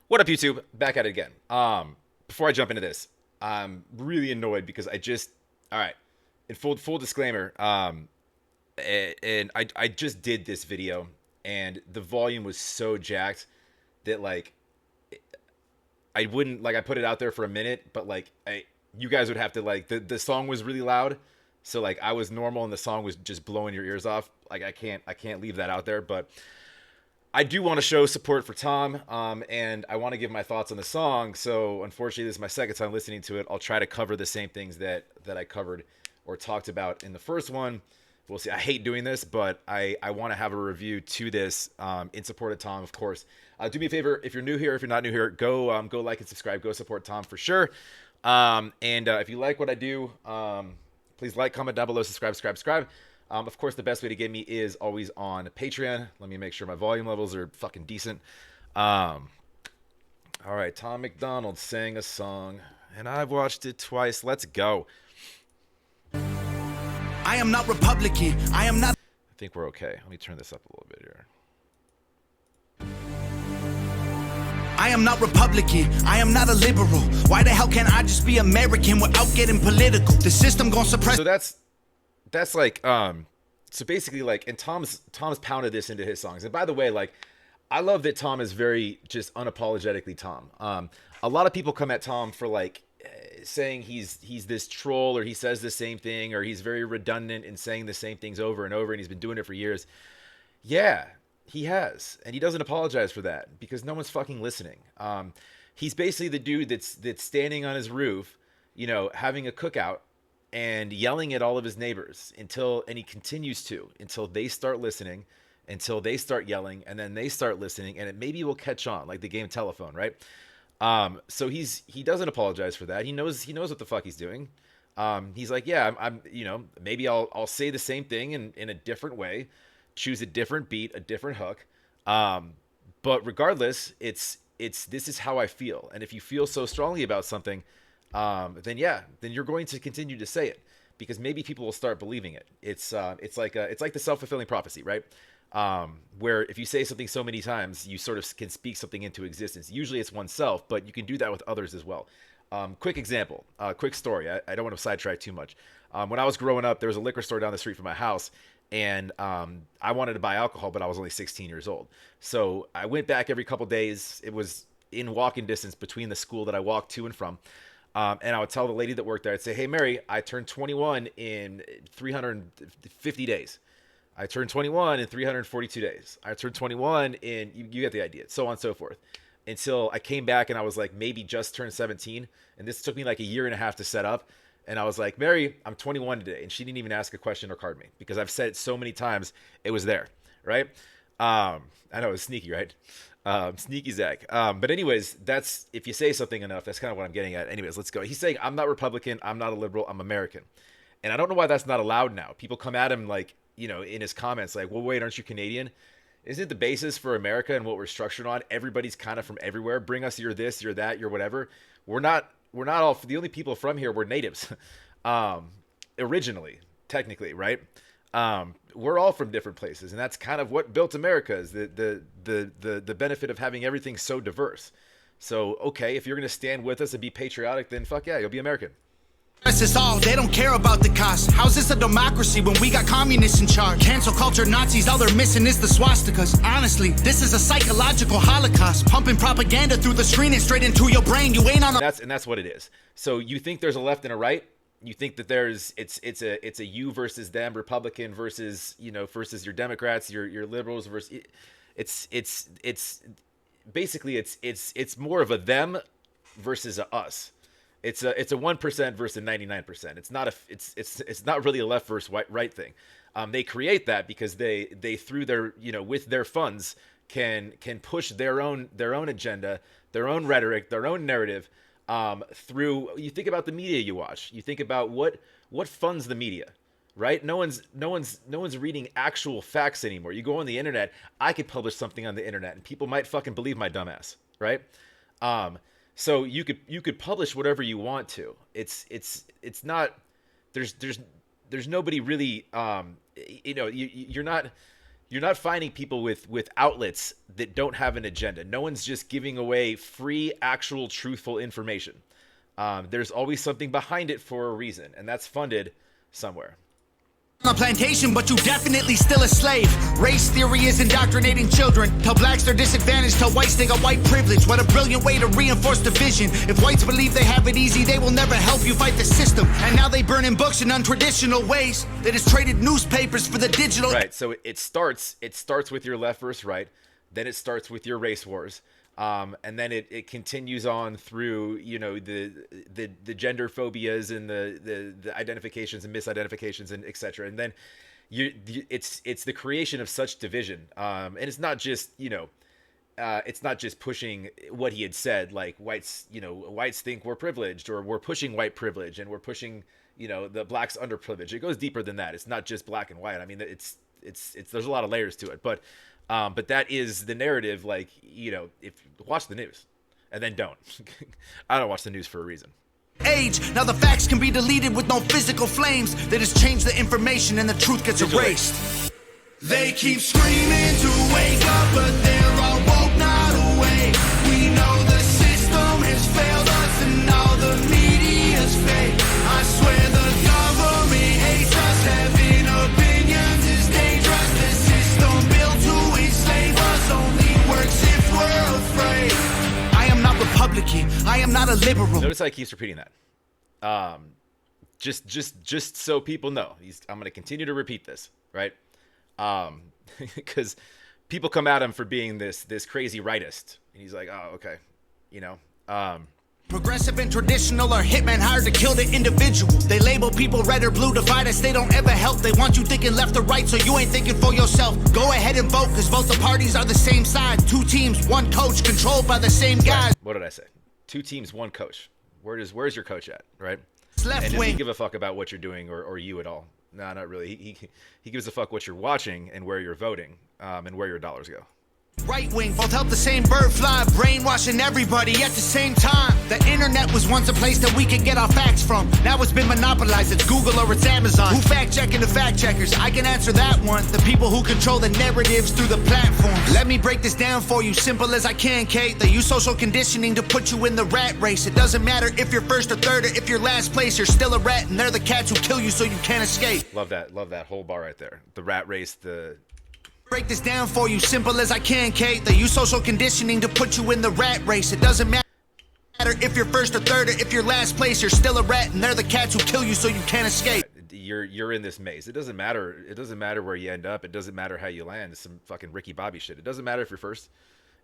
What up, YouTube? Back at it again. Before I jump into this, I'm really annoyed because all right. In full disclaimer, and I just did this video, and the volume was so jacked that like I wouldn't like I put it out there for a minute, but like you guys would have to like the song was really loud, so like I was normal and the song was just blowing your ears off. Like I can't leave that out there, but I do want to show support for Tom, and I want to give my thoughts on the song. So unfortunately, this is my second time listening to it. I'll try to cover the same things that I covered or talked about in the first one. We'll see. I hate doing this, but I want to have a review to this in support of Tom, of course. Do me a favor, if you're new here, if you're not new here, go like and subscribe. Go support Tom for sure. And if you like what I do, please like, comment down below, subscribe. Of course, the best way to get me is always on Patreon. Let me make sure my volume levels are fucking decent. All right, Tom MacDonald sang a song, and I've watched it twice. Let's go. I am not Republican. I am not. I think we're okay. Let me turn this up a little bit here. I am not Republican. I am not a liberal. Why the hell can't I just be American without getting political? The system gonna suppress. So that's like so basically like, and Tom's pounded this into his songs. And by the way, like, I love that Tom is very just unapologetically Tom. A lot of people come at Tom for like saying he's this troll, or he says the same thing, or he's very redundant in saying the same things over and over, and he's been doing it for years. Yeah, he has, and he doesn't apologize for that because no one's fucking listening. He's basically the dude that's standing on his roof, you know, having a cookout and yelling at all of his neighbors and he continues to until they start listening, until they start yelling, and then they start listening, and it maybe will catch on, like the game Telephone, right? So he doesn't apologize for that. He knows what the fuck he's doing. He's like, yeah, I'm you know, maybe I'll say the same thing in a different way, choose a different beat, a different hook. But regardless, it's this is how I feel. And if you feel so strongly about something, then you're going to continue to say it because maybe people will start believing it. It's like the self-fulfilling prophecy, right? Where if you say something so many times, you sort of can speak something into existence. Usually it's oneself, but you can do that with others as well. Quick example, quick story. I don't want to sidetrack too much. When I was growing up, there was a liquor store down the street from my house, and I wanted to buy alcohol, but I was only 16 years old. So I went back every couple days. It was in walking distance between the school that I walked to and from. And I would tell the lady that worked there, I'd say, hey, Mary, I turned 21 in 350 days. I turned 21 in 342 days. I turned 21 in, you get the idea, so on and so forth. Until I came back and I was like, maybe just turned 17. And this took me like a year and a half to set up. And I was like, Mary, I'm 21 today. And she didn't even ask a question or card me because I've said it so many times, it was there, right? I know, it was sneaky, right? Sneaky Zach. But anyways, that's, if you say something enough, that's kind of what I'm getting at. Anyways, let's go. He's saying, I'm not Republican. I'm not a liberal. I'm American. And I don't know why that's not allowed now. People come at him like, you know, in his comments, like, well, wait, aren't you Canadian? Isn't it the basis for America and what we're structured on? Everybody's kind of from everywhere. Bring us your this, your that, your whatever. We're not all, the only people from here were natives. Originally, technically, right? We're all from different places, and that's kind of what built America, is the benefit of having everything so diverse. So, okay, if you're going to stand with us and be patriotic, then fuck yeah, you'll be American. It's all, they don't care about the cost. How's this a democracy when we got communists in charge? Cancel culture Nazis, all they're missing is the swastikas. Honestly, this is a psychological holocaust. Pumping propaganda through the screen and straight into your brain. You ain't on a... That's what it is. So you think there's a left and a right? You think that there's it's a you versus them, Republican versus, you know, versus your Democrats, your liberals versus it's basically it's more of a them versus a us. It's a 1% versus 99%. It's not really a left versus right thing. They create that because they through their, you know, with their funds can push their own agenda, their own rhetoric, their own narrative. Through, you think about the media you watch. You think about what funds the media, right? No one's reading actual facts anymore. You go on the internet. I could publish something on the internet, and people might fucking believe my dumbass, right? So you could publish whatever you want to. It's not. There's nobody really. You know, you're not. You're not finding people with outlets that don't have an agenda. No one's just giving away free, actual, truthful information. There's always something behind it for a reason, and that's funded somewhere. On a plantation, but you definitely still a slave. Race theory is indoctrinating children. Tell blacks they're disadvantaged, tell whites they got white privilege. What a brilliant way to reinforce division. If whites believe they have it easy, they will never help you fight the system. And now they burn in books in untraditional ways. That has traded newspapers for the digital. Right, so it starts with your left versus right, then it starts with your race wars. And then it continues on through, you know, the gender phobias and the identifications and misidentifications and etc. And then it's the creation of such division. And it's not just, you know, it's not just pushing what he had said, like whites think we're privileged, or we're pushing white privilege and we're pushing, you know, the blacks underprivileged. It goes deeper than that. It's not just black and white. I mean, it's there's a lot of layers to it, but that is the narrative. Like, you know, if watch the news and then don't. I don't watch the news for a reason. Age. Now the facts can be deleted with no physical flames. They just change the information and the truth gets erased. They keep screaming to wake up, but they're all woke, not awake. We know the system has failed us and all the media's fake. I swear the government hates us. Having opinions is dangerous. The system built to enslave us only works if we're afraid. I am not Republican. I am not a liberal. Notice how he keeps repeating that. Just so people know, I'm going to continue to repeat this, right? Because people come at him for being this crazy rightist, and he's like, oh, okay, you know. Progressive and traditional are hitmen hired to kill the individual. They label people red or blue, divide us, they don't ever help. They want you thinking left or right, so you ain't thinking for yourself. Go ahead and vote, cause both the parties are the same side. 2 teams, 1 coach, controlled by the same guys. Right. What did I say? 2 teams, 1 coach. Where's your coach at, right? Left and does wing. he give a fuck about what you're doing or you at all? No, not really. He gives a fuck what you're watching and where you're voting, and where your dollars go. Right wing, both help the same bird fly, brainwashing everybody at the same time. The internet was once a place that we could get our facts from. Now it's been monopolized, it's Google or it's Amazon. Who fact checking the fact checkers? I can answer that one. The people who control the narratives through the platform. Let me break this down for you, simple as I can, Kate. They use social conditioning to put you in the rat race. It doesn't matter if you're first or third or if you're last place, you're still a rat, and they're the cats who kill you so you can't escape. Love that whole bar right there. The rat race, Break this down for you, simple as I can, Kate. They use social conditioning to put you in the rat race. It doesn't matter if you're first or third or if you're last place, you're still a rat, and they're the cats who kill you so you can't escape. You're in this maze. It doesn't matter where you end up. It doesn't matter how you land. It's some fucking Ricky Bobby shit. It doesn't matter if you're first.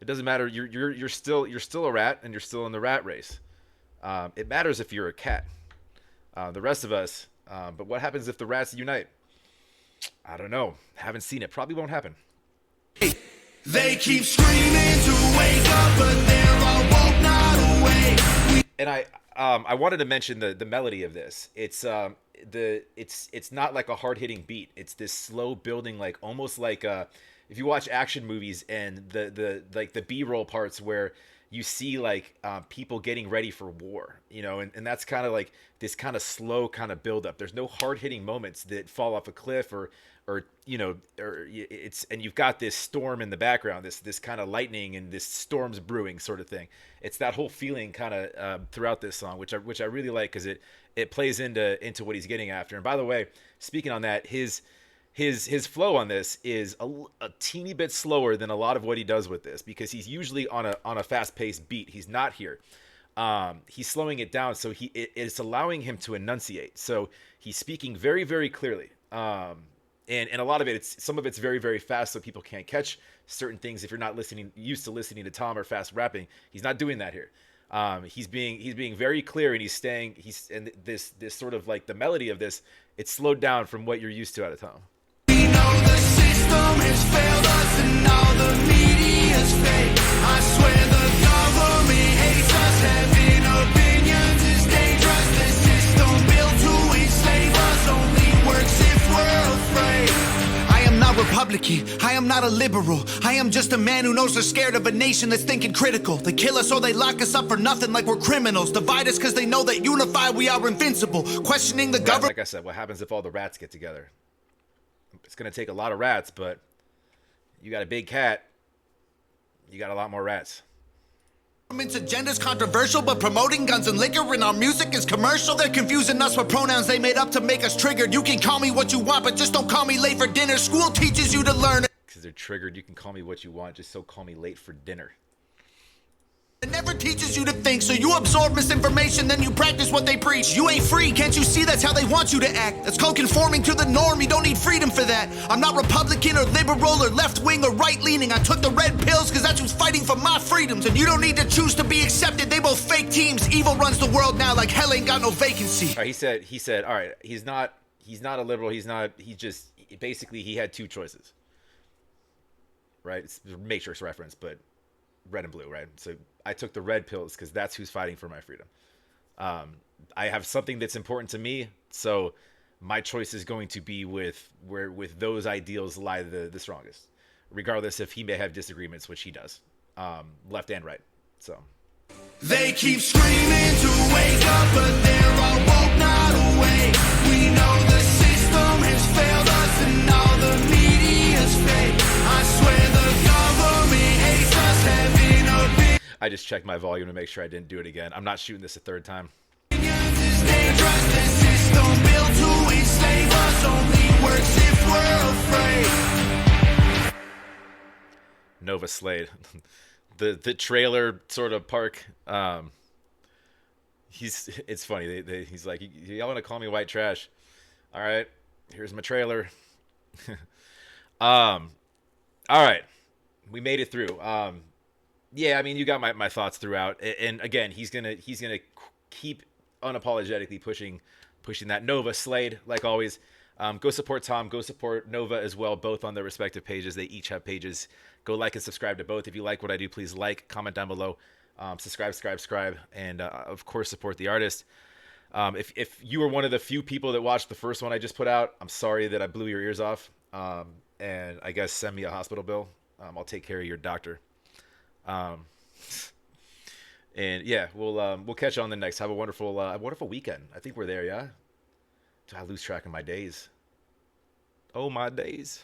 It doesn't matter. You're still a rat, and you're still in the rat race. It matters if you're a cat. The rest of us. But what happens if the rats unite? I don't know. Haven't seen it. Probably won't happen. They keep screaming to wake up, but they're all woke, not awake. And I wanted to mention the melody of this. It's not like a hard hitting beat. It's this slow building, like almost like if you watch action movies and the B-roll parts where you see like people getting ready for war, you know, and that's kind of like this kind of slow kind of build up. There's no hard hitting moments that fall off a cliff or you know, or it's, and you've got this storm in the background, this kind of lightning and this storm's brewing sort of thing. It's that whole feeling kind of throughout this song, which I really like, because it plays into what he's getting after. And by the way, speaking on that, his flow on this is a teeny bit slower than a lot of what he does with this, because he's usually on a fast-paced beat. He's not here. He's slowing it down, so it's allowing him to enunciate. So he's speaking very, very clearly. And a lot of some of it's very, very fast, so people can't catch certain things if you're not used to listening to Tom or fast rapping. He's not doing that here. He's being very clear, and and this sort of like the melody of this, it's slowed down from what you're used to out of Tom. We know the system has failed us and all the media's fake. I swear the government hates us. Having opinions is dangerous. The system built to enslave us only works if we're afraid. I am not Republican. I am not a liberal. I am just a man who knows they're scared of a nation that's thinking critical. They kill us or they lock us up for nothing like we're criminals. Divide us because they know that unified we are invincible. Questioning the government. Like I said, what happens if all the rats get together? It's going to take a lot of rats, but You got a big cat. You got a lot more rats. Government's agenda's controversial, but promoting guns and liquor in our music is commercial. They're confusing us with pronouns they made up to make us triggered. You can call me what you want, but just don't call me late for dinner. School teaches you to learn. Because they're triggered. You can call me what you want, just so call me late for dinner. It never teaches you to think, so you absorb misinformation, then you practice what they preach. You ain't free, can't you see that's how they want you to act? That's called conforming to the norm, you don't need freedom for that. I'm not Republican or liberal or left-wing or right-leaning. I took the red pills because that's who's fighting for my freedoms. And you don't need to choose to be accepted, they both fake teams. Evil runs the world now like hell ain't got no vacancy. All right, he said, all right, he's not a liberal, he basically he had two choices. Right? It's a Matrix reference, but red and blue, right? So I took the red pills because that's who's fighting for my freedom. I have something that's important to me, so my choice is going to be with those ideals lie the strongest, regardless if he may have disagreements, which he does, left and right. So they keep screaming to wake up, but they're all woke, not awake. We know the system has failed us, and all the media's fake. I swear the government hates us having a big. I just checked my volume to make sure I didn't do it again. I'm not shooting this a third time. Nova Slade. the trailer sort of park. It's funny. He's like, y'all want to call me white trash? All right, here's my trailer. All right, we made it through. Yeah, I mean, you got my thoughts throughout, and again, he's gonna keep unapologetically pushing that Nova Slade, like always. Go support Tom, go support Nova as well, both on their respective pages. They each have pages. Go like and subscribe to both. If you like what I do, please like, comment down below, subscribe, and of course support the artist. If you were one of the few people that watched the first one I just put out, I'm sorry that I blew your ears off, and I guess send me a hospital bill. I'll take care of your doctor. And yeah, we'll catch you on the next. Have a wonderful weekend. I think we're there, yeah. I lose track of my days. Oh, my days.